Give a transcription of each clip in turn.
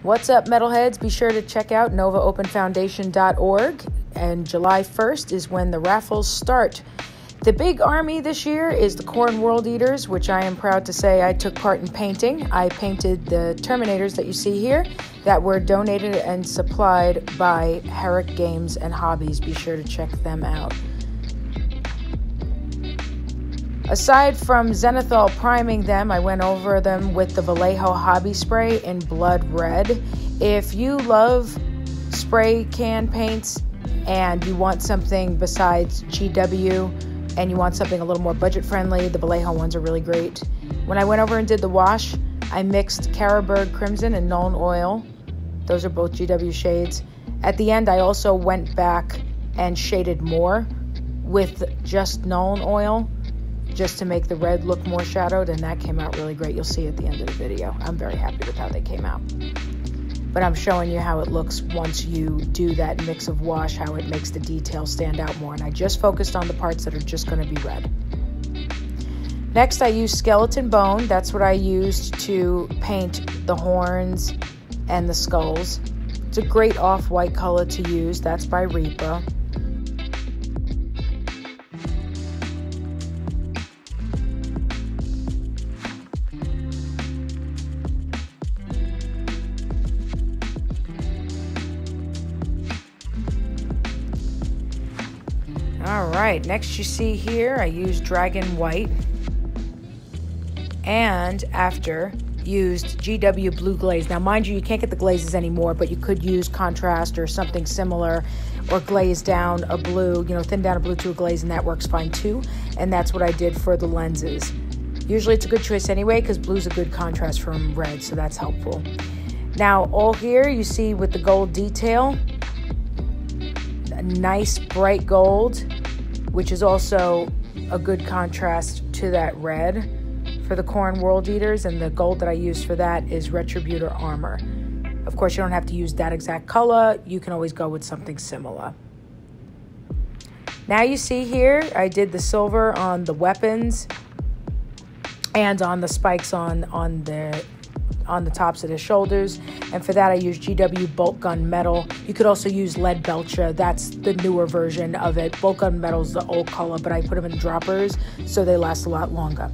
What's up, Metalheads? Be sure to check out novaopenfoundation.org, and July 1st is when the raffles start. The big army this year is the Khorne World Eaters, which I am proud to say I took part in painting. I painted the Terminators that you see here that were donated and supplied by Herrick Games and Hobbies. Be sure to check them out. Aside from Zenithal priming them, I went over them with the Vallejo Hobby Spray in Blood Red. If you love spray can paints and you want something besides GW and you want something a little more budget friendly, the Vallejo ones are really great. When I went over and did the wash, I mixed Carroburg Crimson and Nuln Oil. Those are both GW shades. At the end, I also went back and shaded more with just Nuln Oil, just to make the red look more shadowed, and that came out really great. You'll see at the end of the video. I'm very happy with how they came out. But I'm showing you how it looks once you do that mix of wash, how it makes the details stand out more. And I just focused on the parts that are just going to be red. Next, I used skeleton bone. That's what I used to paint the horns and the skulls. It's a great off-white color to use. That's by Reaper. Alright, next you see here, I used Dragon White, and after used GW Blue Glaze. Now mind you, you can't get the glazes anymore, but you could use contrast or something similar, or glaze down a blue, thin down a blue to a glaze, and that works fine too. And that's what I did for the lenses. Usually it's a good choice anyway, because blue's a good contrast from red, so that's helpful. Now all here you see with the gold detail, a nice bright gold, which is also a good contrast to that red for the Khorne World Eaters, and the gold that I used for that is Retributor Armor. Of course, you don't have to use that exact color. You can always go with something similar. Now you see here, I did the silver on the weapons and on the spikes on the tops of the shoulders, and for that I used GW Bolt Gun Metal. You could also use Lead Belcher. That's the newer version of it. Bolt Gun Metal is the old color, but I put them in droppers so they last a lot longer.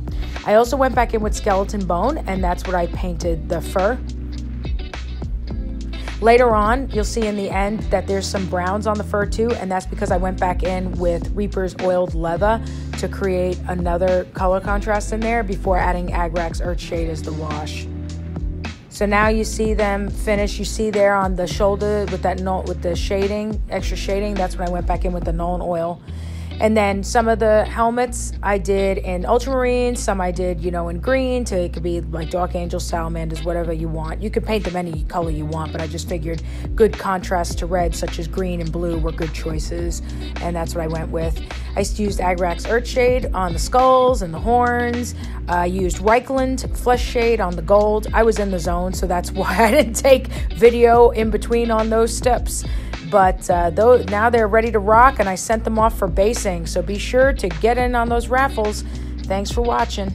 I also went back in with Skeleton Bone, and that's what I painted the fur. Later on, you'll see in the end that there's some browns on the fur too, and that's because I went back in with Reaper's Oiled Leather to create another color contrast in there before adding Agrax Earthshade as the wash. So now you see them finish. You see there on the shoulder with the shading, extra shading. That's when I went back in with the Nuln Oil. And then some of the helmets I did in ultramarine, some I did, in green. It could be like Dark Angels, Salamanders, whatever you want. You could paint them any color you want, but I just figured good contrasts to red, such as green and blue, were good choices, and that's what I went with. I used Agrax Earthshade on the skulls and the horns. I used Reichland Flesh Shade on the gold. I was in the zone, so that's why I didn't take video in between on those steps. But now they're ready to rock, and I sent them off for basing. So be sure to get in on those raffles. Thanks for watching.